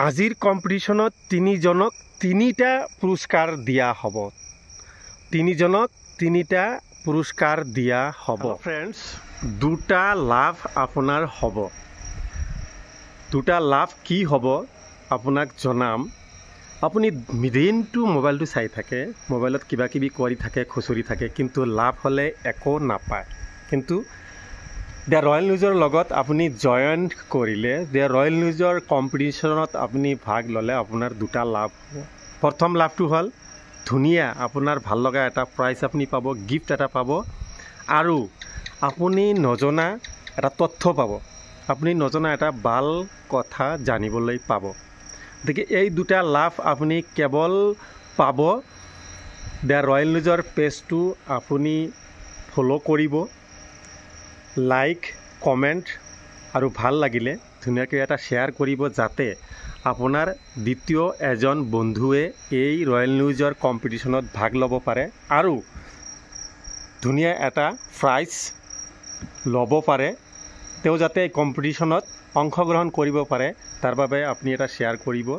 আজিৰ কম্পিটিশ্যনত তিনিজনক তিনিটা পুৰস্কাৰ দিয়া হ'ব। তিনিজনক তিনিটা পুৰস্কাৰ দিয়া হ'ব। ফ্ৰেণ্ডছ, দুটা লাভ আপোনাৰ হ'ব। দুটা লাভ কি হ'ব আপোনাক জনাম। আপুনি দিনটো মোবাইলটো চাই থাকে, মোবাইলত কিবা কিবি কৰি থাকে, খুচৰি থাকে, কিন্তু লাভ হ'লে একো নাপায়। কিন্তু দ্য ৰয়েল নিউজৰ লগত আপুনি জইন কৰিলে, দ্য ৰয়েল নিউজৰ কম্পিটিশ্যনত আপুনি ভাগ ল'লে আপোনাৰ দুটা লাভ হ'ব। প্ৰথম লাভটো হ'ল ধুনীয়া আপোনাৰ ভাল লগা এটা প্ৰাইজ আপুনি পাব, গিফ্ট এটা পাব, আৰু আপুনি নজনা এটা তথ্য পাব, আপুনি নজনা এটা ভাল কথা জানিবলৈ পাব। গতিকে এই দুটা লাভ আপুনি কেৱল পাব দ্য ৰয়েল নিউজৰ পেজটো আপুনি ফ'ল' কৰিব, লাইক, কমেণ্ট আৰু ভাল লাগিলে ধুনীয়াকৈ এটা শ্বেয়াৰ কৰিব, যাতে আপোনাৰ দ্বিতীয় এজন বন্ধুৱে এই ৰয়েল নিউজৰ কম্পিটিশ্যনত ভাগ ল'ব পাৰে আৰু ধুনীয়া এটা প্ৰাইজ ল'ব পাৰে। তেওঁ যাতে কম্পিটিশ্যনত অংশগ্ৰহণ কৰিব পাৰে, তাৰ বাবে আপুনি এটা শ্বেয়াৰ কৰিব।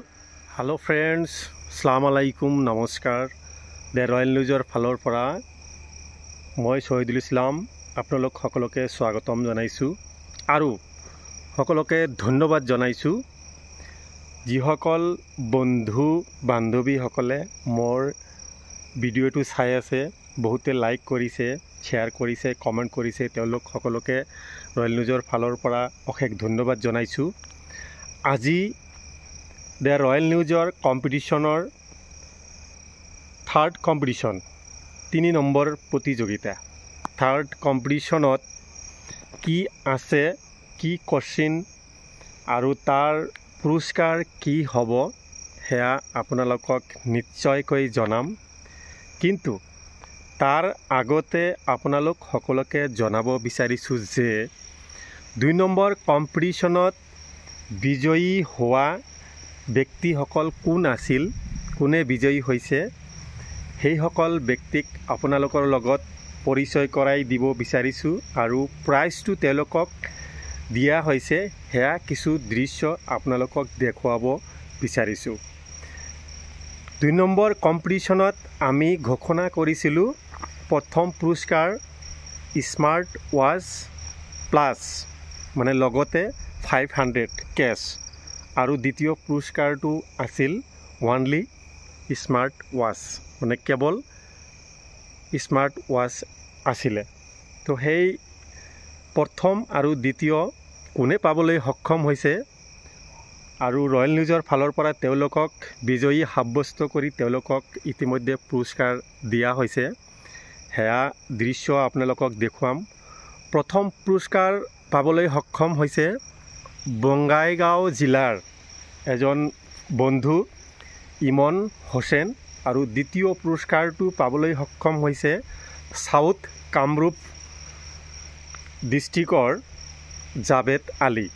হেল্ল' ফ্ৰেণ্ডছ, আসসালামু আলাইকুম, নমস্কাৰ। দ্য ৰয়েল নিউজৰ ফালৰ পৰা মই শহীদুল ইছলাম আপোনালোক সকলোকে স্বাগতম জনাইছোঁ আৰু সকলোকে ধন্যবাদ জনাইছোঁ যিসকল বন্ধু বান্ধৱীসকলে মোৰ ভিডিঅ'টো চাই আছে, বহুতে লাইক কৰিছে, শ্বেয়াৰ কৰিছে, কমেণ্ট কৰিছে, তেওঁলোক সকলোকে ৰয়েল নিউজৰ ফালৰ পৰা অশেষ ধন্যবাদ জনাইছোঁ। আজি দ্য ৰয়েল নিউজৰ কম্পিটিশ্যনৰ থাৰ্ড কম্পিটিশ্যন, 3 নম্বৰ প্ৰতিযোগিতা। থাৰ্ড কম্পিটিশ্যনত কি আছে, কি কোৱেশ্চন আৰু তাৰ পুৰস্কাৰ কি হ'ব সেয়া আপোনালোকক নিশ্চয়কৈ জনাম। কিন্তু তাৰ আগতে আপোনালোক সকলোকে জনাব বিচাৰিছোঁ যে 2 নম্বৰ কম্পিটিশ্যনত বিজয়ী হোৱা ব্যক্তিসকল কোন আছিল, কোনে বিজয়ী হৈছে, সেইসকল ব্যক্তিক আপোনালোকৰ লগত পৰিচয় কৰাই দিব বিচাৰিছোঁ আৰু প্ৰাইজটো তেওঁলোকক দিয়া হৈছে, সেয়া কিছু দৃশ্য আপোনালোকক দেখুৱাব বিচাৰিছোঁ। 2 নম্বৰ কম্পিটিশ্যনত আমি ঘোষণা কৰিছিলোঁ প্ৰথম পুৰস্কাৰ স্মাৰ্ট ৱাচ প্লাছ, মানে লগতে 500 কেছ, আৰু দ্বিতীয় পুৰস্কাৰটো আছিল অনলি স্মাৰ্ট ৱাচ, মানে কেৱল স্মাৰ্ট ৱাচ আছিলে। তো সেই প্ৰথম আৰু দ্বিতীয় কোনে পাবলৈ সক্ষম হৈছে আৰু ৰয়েল নিউজৰ ফালৰ পৰা তেওঁলোকক বিজয়ী সাব্যস্ত কৰি তেওঁলোকক ইতিমধ্যে পুৰস্কাৰ দিয়া হৈছে, সেয়া দৃশ্য আপোনালোকক দেখুৱাম। প্ৰথম পুৰস্কাৰ পাবলৈ সক্ষম হৈছে বঙাইগাঁও জিলাৰ এজন বন্ধু ইমন হোসেন, আৰু দ্বিতীয় পুৰস্কাৰটো পাবলৈ সক্ষম হৈছে চাউথ কামৰূপ ডিষ্ট্ৰিক্টৰ জাবেদ আলী।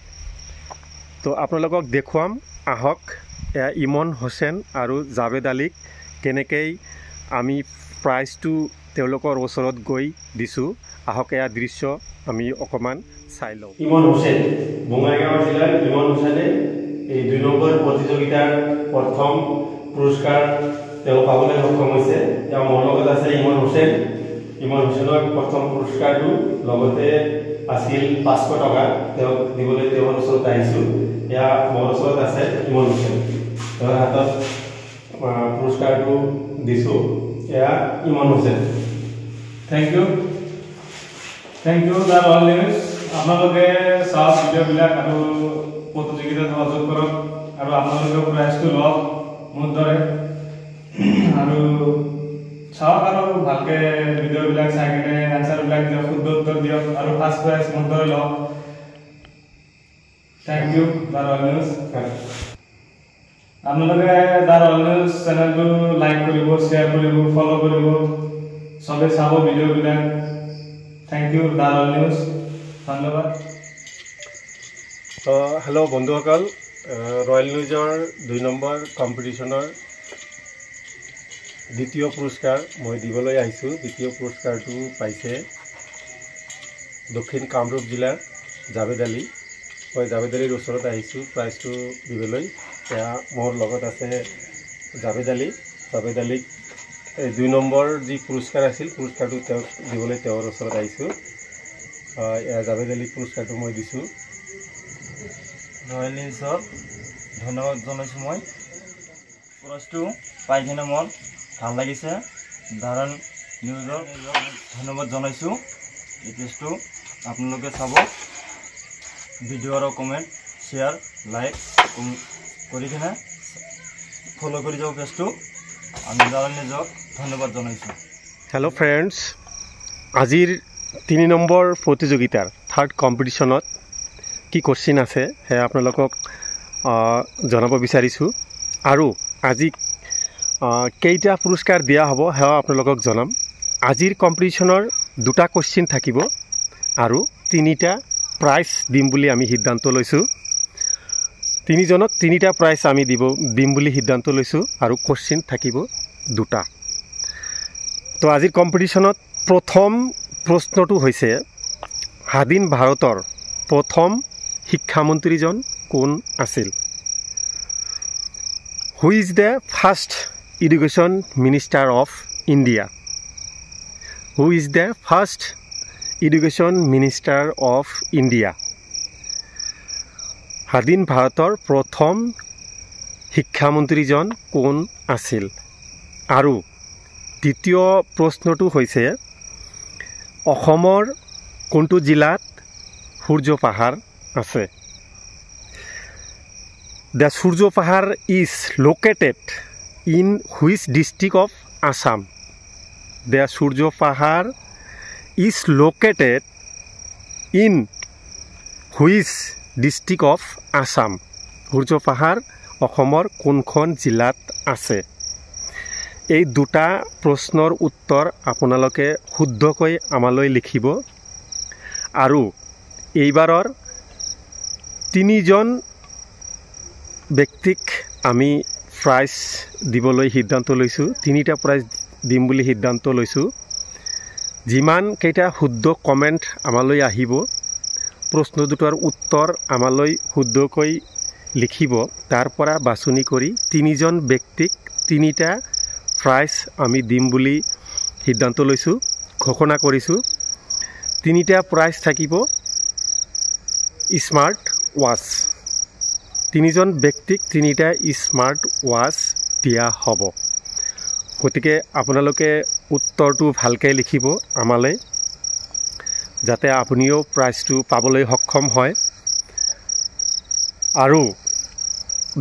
তো আপোনালোকক দেখুৱাম, আহক এয়া ইমন হোসেন আৰু জাবেদ আলীক কেনেকৈ আমি প্ৰাইজটো তেওঁলোকৰ ওচৰত গৈ দিছোঁ। আহক এয়া দৃশ্য আমি অকণমান চাই লওঁ। ইমন হোসেন, বঙাইগাঁও জিলাৰ ইমন হোসেনে এই 2 নম্বৰ প্ৰতিযোগিতাৰ প্ৰথম পুৰস্কাৰ তেওঁ পাবলৈ সক্ষম হৈছে। তেওঁ মোৰ লগত আছে ইমন হোসেন। ইমন হোসেনক প্ৰথম পুৰস্কাৰটো লগতে আছিল 500 টকা তেওঁক দিবলৈ তেওঁৰ ওচৰত আহিছোঁ। এয়া মোৰ ওচৰত আছে ইমন হোসেন, তেওঁৰ হাতত পুৰস্কাৰটো দিছোঁ। এয়া Imon Hossain. Thank you the Royal News. আপোনালোকে চাওক ভিডিঅ'বিলাক আৰু প্ৰতিযোগিতাত সহযোগ কৰক আৰু আপোনালোকে প্ৰাইজটো লওক মোৰ দৰে, আৰু চাওক আৰু ভালকৈ ভিডিঅ'বিলাক চাই কিনে এনচাৰবিলাক দিয়ক, শুদ্ধ উত্তৰ দিয়ক আৰু ফাৰ্ষ্ট প্ৰাইজ মোৰ দৰে লওক। Thank you the Royal News. আপোনালোকে দ্য ৰয়েল নিউজ চেনেলটো লাইক কৰিব, শ্বেয়াৰ কৰিব, ফ'ল' কৰিব, চবে চাব ভিডিঅ'বিলাক। Thank you the Royal News, ধন্যবাদ। হেল্ল' বন্ধুসকল, ৰয়েল নিউজৰ 2 নম্বৰ কম্পিটিশ্যনৰ দ্বিতীয় পুৰস্কাৰ মই দিবলৈ আহিছোঁ। দ্বিতীয় পুৰস্কাৰটো পাইছে দক্ষিণ কামৰূপ জিলাৰ জাবেদ আলী। মই জাবেদ আলীৰ ওচৰত আহিছোঁ প্ৰাইজটো দিবলৈ। এয়া মোৰ লগত আছে জাভেদ আলীক 2 নম্বৰ যি পুৰস্কাৰ আছিল পুৰস্কাৰটো তেওঁক দিবলৈ তেওঁৰ ওচৰত আহিছোঁ এয়া জাভেদ আলীক পুৰস্কাৰটো মই দিছোঁ ৰয়েল নিউজক ধন্যবাদ জনাইছোঁ মই পুৰস্কাৰটো পাই কিনে মোৰ ভাল লাগিছে ধাৰণ নিউজক ধন্যবাদ জনাইছোঁ এই পেজটো আপোনালোকে চাব ভিডিঅ' আৰু কমেণ্ট শ্বেয়াৰ লাইক কৰি কিনে ফলো কৰি যাওক পেজটো আমি ধাৰণ নিউজক ধন্যবাদ জনাইছোঁ হেল্ল' ফ্ৰেণ্ডছ আজিৰ 3 নম্বৰ প্ৰতিযোগিতাৰ থাৰ্ড কম্পিটিশ্যনত কি কোশ্চিন আছে সেয়া আপোনালোকক জনাব বিচাৰিছোঁ আৰু আজি কেইটা পুৰস্কাৰ দিয়া হ'ব সেয়া আপোনালোকক জনাম আজিৰ কম্পিটিশ্যনৰ 2টা কোশ্চিন থাকিব আৰু 3টা প্ৰাইজ দিম বুলি আমি সিদ্ধান্ত লৈছোঁ 3জনক 3টা প্ৰাইজ আমি দিম বুলি সিদ্ধান্ত লৈছোঁ আৰু কোশ্চিন থাকিব 2টা তো আজিৰ কম্পিটিশ্যনত প্ৰথম প্ৰশ্নটো হৈছে স্বাধীন ভাৰতৰ প্ৰথম শিক্ষামন্ত্ৰীজন কোন আছিল who is the first education minister of India who is the first education minister of India স্বাধীন ভাৰতৰ প্ৰথম শিক্ষামন্ত্ৰীজন কোন আছিল আৰু দ্বিতীয় প্ৰশ্নটো হৈছে অসমৰ কোনটো জিলাত সূৰ্য পাহাৰ আছে the Surya Pahar is located in which district of Assam the Surya Pahar is located in which district of Assam Surya Pahar অসমৰ কোনখন জিলাত আছে এই 2টা প্ৰশ্নৰ উত্তৰ আপোনালোকে শুদ্ধকৈ আমালৈ লিখিব আৰু এইবাৰৰ 3জন ব্যক্তিক আমি প্ৰাইজ দিবলৈ সিদ্ধান্ত লৈছোঁ 3টা প্ৰাইজ দিম বুলি সিদ্ধান্ত লৈছোঁ যিমান কেইটা শুদ্ধ কমেণ্ট আমালৈ আহিব প্ৰশ্ন দুটাৰ উত্তৰ আমালৈ শুদ্ধকৈ লিখিব তাৰ পৰা বাছনি কৰি 3জন ব্যক্তিক 3টা প্ৰাইজ আমি দিম বুলি সিদ্ধান্ত লৈছোঁ ঘোষণা কৰিছোঁ 3টা প্ৰাইজ থাকিব স্মাৰ্ট ৱাচ 3জন ব্যক্তিক 3টা স্মাৰ্ট ৱাচ দিয়া হ'ব গতিকে আপোনালোকে উত্তৰটো ভালকৈ লিখিব আমালৈ যাতে আপুনিও প্ৰাইজটো পাবলৈ সক্ষম হয় আৰু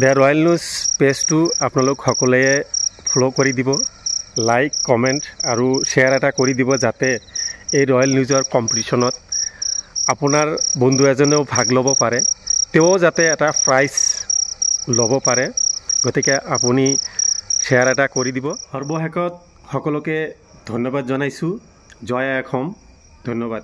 দ্য ৰয়েল নিউজ পেজটো আপোনালোক সকলোৱে ফলো কৰি দিব লাইক কমেণ্ট আৰু শ্বেয়াৰ এটা কৰি দিব যাতে এই ৰয়েল নিউজৰ কম্পিটিশ্যনত আপোনাৰ বন্ধু এজনেও ভাগ ল'ব পাৰে তেওঁ যাতে এটা প্ৰাইজ ল'ব পাৰে গতিকে আপুনি শ্বেয়াৰ এটা কৰি দিব সৰ্বশেষত সকলোকে ধন্যবাদ জনাইছোঁ জয় অসম ধন্যবাদ